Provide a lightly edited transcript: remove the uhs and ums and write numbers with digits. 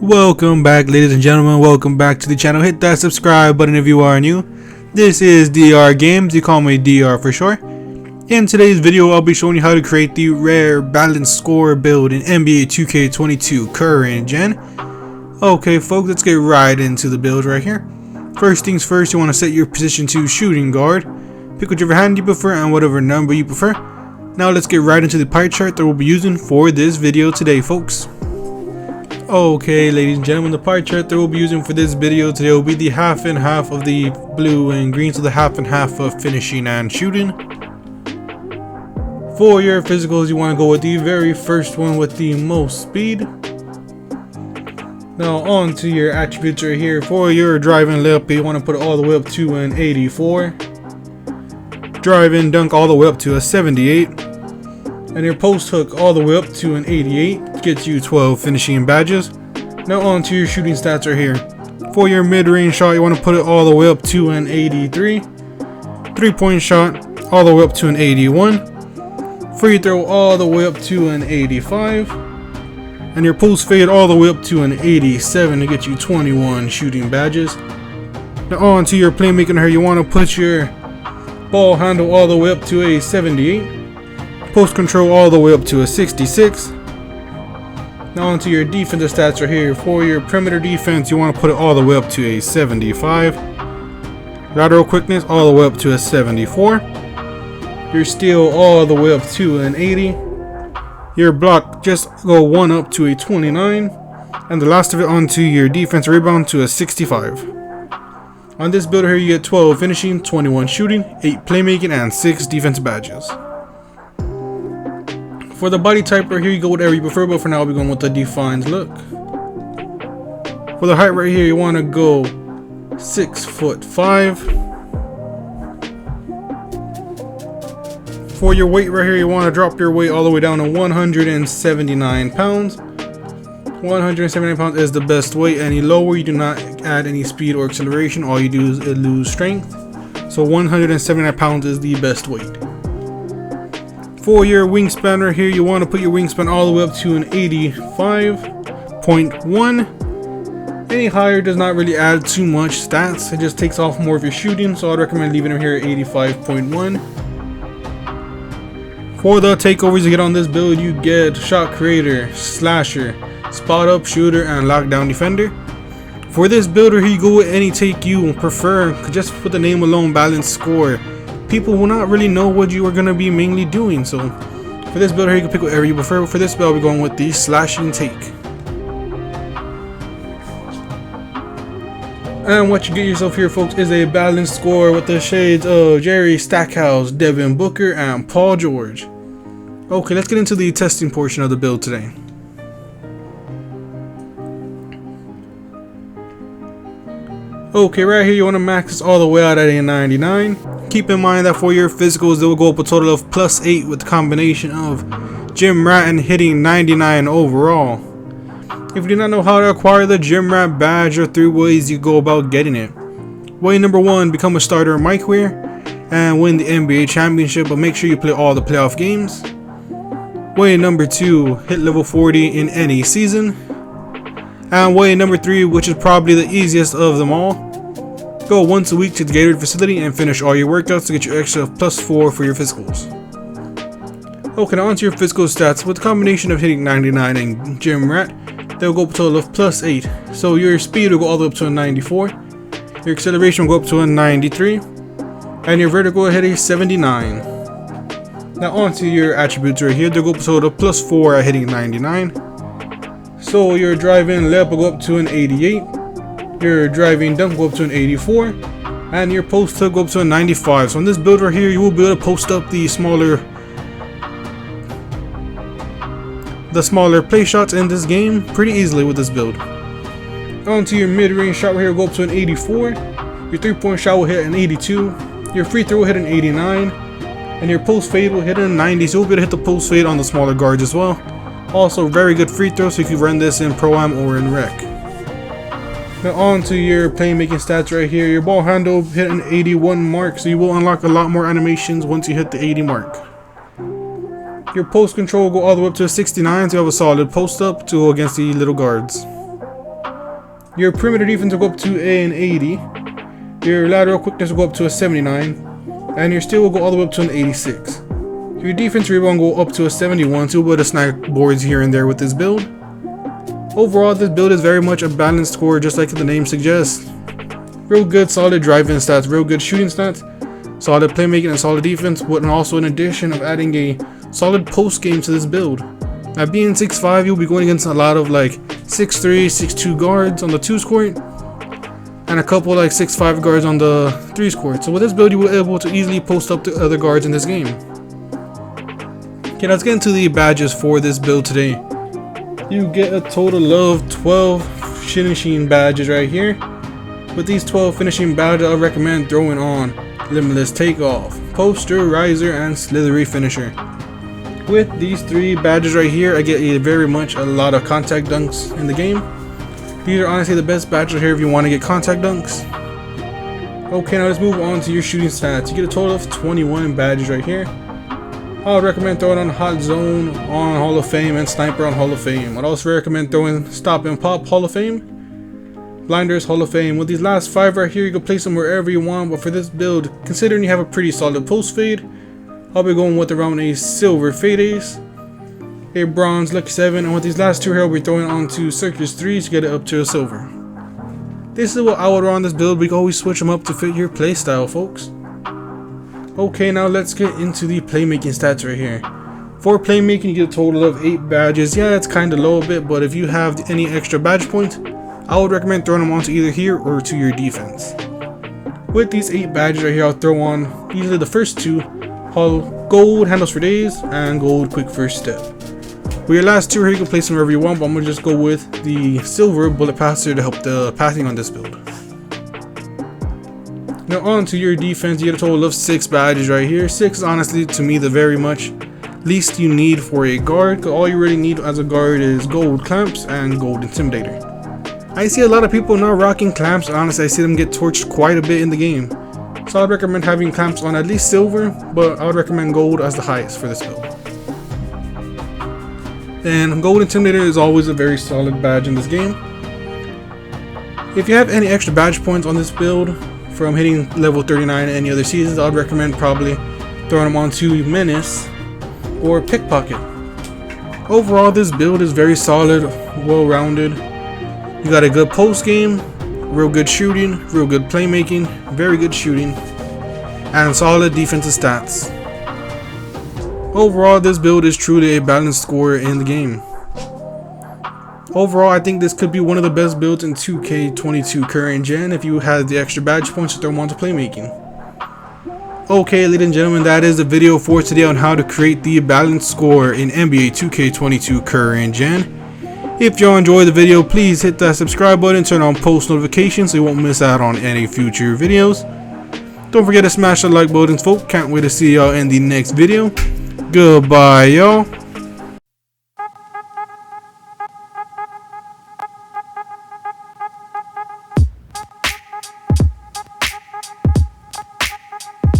Welcome back, ladies and gentlemen. Welcome back to the channel. Hit that subscribe button if you are new. This is DR Games. You call me DR for short. In today's video, I'll be showing you how to create the rare balanced score build in NBA2K22 current gen. Okay, folks, let's get right into the build right here. First things first, you want to set your position to shooting guard. Pick whichever hand you prefer and whatever number you prefer. Now let's get right into the pie chart that we'll be using for this video today, folks. Okay, ladies and gentlemen, the pie chart that we'll be using for this video today will be the half and half of the blue and green, so the half and half of finishing and shooting. For your physicals, you want to go with the very first one with the most speed. Now on to your attributes right here. For your driving layup, you want to put it all the way up to an 84. Driving dunk all the way up to a 78. And your post hook all the way up to an 88. Gets you 12 finishing badges. Now on to your shooting stats right here. For your mid-range shot, you want to put it all the way up to an 83. 3-point shot all the way up to an 81. Free throw all the way up to an 85. And your post fade all the way up to an 87 to get you 21 shooting badges. Now on to your playmaking here, you want to put your ball handle all the way up to a 78. Post control all the way up to a 66. Now onto your defensive stats right here. For your perimeter defense, you want to put it all the way up to a 75. Lateral quickness all the way up to a 74. Your steal all the way up to an 80. Your block just go one up to a 29. And the last of it onto your defense rebound to a 65. On this build here, you get 12 finishing, 21 shooting, 8 playmaking, and 6 defense badges. For the body type right here, you go whatever you prefer, but for now, I'll be going with the defined look. For the height right here, you want to go 6'5". For your weight right here, you want to drop your weight all the way down to 179 pounds. 179 pounds is the best weight. Any lower, you do not add any speed or acceleration. All you do is lose strength. So 179 pounds is the best weight. For your wingspan right here, you want to put your wingspan all the way up to an 85.1. Any higher does not really add too much stats. It just takes off more of your shooting. So I'd recommend leaving them here at 85.1. For the takeovers you get on this build, you get shot creator, slasher, spot up shooter, and lockdown defender. For this builder here, you go with any take you prefer. Just put the name alone, balanced score. People will not really know what you are going to be mainly doing. So for this builder here, you can pick whatever you prefer. For this build, we're going with the slashing take. And what you get yourself here, folks, is a balanced score with the shades of Jerry Stackhouse, Devin Booker, and Paul George. Okay, let's get into the testing portion of the build today. Okay, right here you want to max this all the way out at a 99. Keep in mind that for your physicals, they will go up a total of +8 with the combination of Gym Rat and hitting 99 overall. If you do not know how to acquire the Gym Rat badge, there are 3 ways you go about getting it. Way number 1, become a starter in MyCareer and win the NBA championship, but make sure you play all the playoff games. Way number 2, hit level 40 in any season. And way number 3, which is probably the easiest of them all, go once a week to the Gatorade facility and finish all your workouts to get your extra +4 for your physicals. Okay, now onto your physical stats. With the combination of hitting 99 and Gym Rat, they'll go up a total of +8. So your speed will go all the way up to a 94. Your acceleration will go up to a 93. And your vertical will hit a 79. Now onto your attributes right here. They'll go up a total of +4 at hitting 99. So your driving layup will go up to an 88. Your driving dunk will go up to an 84. And your post hook will go up to a 95. So on this build right here, you will be able to post up the smaller play shots in this game pretty easily with this build. Onto your mid-range shot right here will go up to an 84. Your 3-point shot will hit an 82. Your free throw will hit an 89. And your post fade will hit a 90. So you'll be able to hit the post fade on the smaller guards as well. Also very good free throw, so you can run this in Pro-Am or in Rec. Now on to your playmaking stats right here. Your ball handle hit an 81 mark, so you will unlock a lot more animations once you hit the 80 mark. Your post control will go all the way up to a 69, so you have a solid post up to go against the little guards. Your perimeter defense will go up to an 80. Your lateral quickness will go up to a 79. And your steal will go all the way up to an 86. Your defense rebound will go up to a 71, so you'll be able to snag boards here and there with this build. Overall, this build is very much a balanced score, just like the name suggests. Real good solid driving stats, real good shooting stats, solid playmaking and solid defense, and also in addition of adding a solid post game to this build. Now being 6'5", you'll be going against a lot of like 6'3", 6'2" guards on the 2's court, and a couple like 6'5" guards on the 3's court. So with this build, you will be able to easily post up to other guards in this game. Okay, let's get into the badges for this build today. You get a total of 12 finishing badges right here. With these 12 finishing badges, I recommend throwing on Limitless Takeoff, Posterizer, and Slithery Finisher. With these 3 badges right here, I get a lot of contact dunks in the game. These are honestly the best badges here if you want to get contact dunks. Okay, now let's move on to your shooting stats. You get a total of 21 badges right here. I would recommend throwing on Hot Zone on Hall of Fame and Sniper on Hall of Fame. I'd also recommend throwing Stop and Pop Hall of Fame, Blinders Hall of Fame. With these last 5 right here, you can place them wherever you want, but for this build, considering you have a pretty solid post fade, I'll be going with around a Silver Fade Ace, a Bronze Lucky 7, and with these last 2 here, I'll be throwing onto Circus 3 to get it up to a Silver. This is what I would run on this build. We can always switch them up to fit your playstyle, folks. Okay, now let's get into the playmaking stats right here. For playmaking, you get a total of 8 badges. Yeah, it's kind of low a bit, but if you have any extra badge points, I would recommend throwing them onto either here or to your defense. With these 8 badges right here, I'll throw on easily the first 2, Gold Handles for Days and Gold Quick First Step. For your last 2 here, you can place them wherever you want, but I'm going to just go with the Silver Bullet Passer to help the passing on this build. Now on to your defense, you get a total of 6 badges right here. 6 is honestly to me the very much least you need for a guard, because all you really need as a guard is Gold Clamps and Gold Intimidator. I see a lot of people now rocking Clamps, and honestly I see them get torched quite a bit in the game. So I'd recommend having Clamps on at least Silver, but I would recommend Gold as the highest for this build. And Gold Intimidator is always a very solid badge in this game. If you have any extra badge points on this build from hitting level 39 in any other seasons, I'd recommend probably throwing them onto Menace or Pickpocket. Overall, this build is very solid, well-rounded. You got a good post game, real good shooting, real good playmaking, very good shooting, and solid defensive stats. Overall, this build is truly a balanced score in the game. Overall, I think this could be one of the best builds in 2K22 current gen if you had the extra badge points to throw them onto playmaking. Okay, ladies and gentlemen, that is the video for today on how to create the balanced score in NBA 2K22 current gen. If y'all enjoyed the video, please hit that subscribe button, turn on post notifications so you won't miss out on any future videos. Don't forget to smash the like buttons, folks. Can't wait to see y'all in the next video. Goodbye, y'all.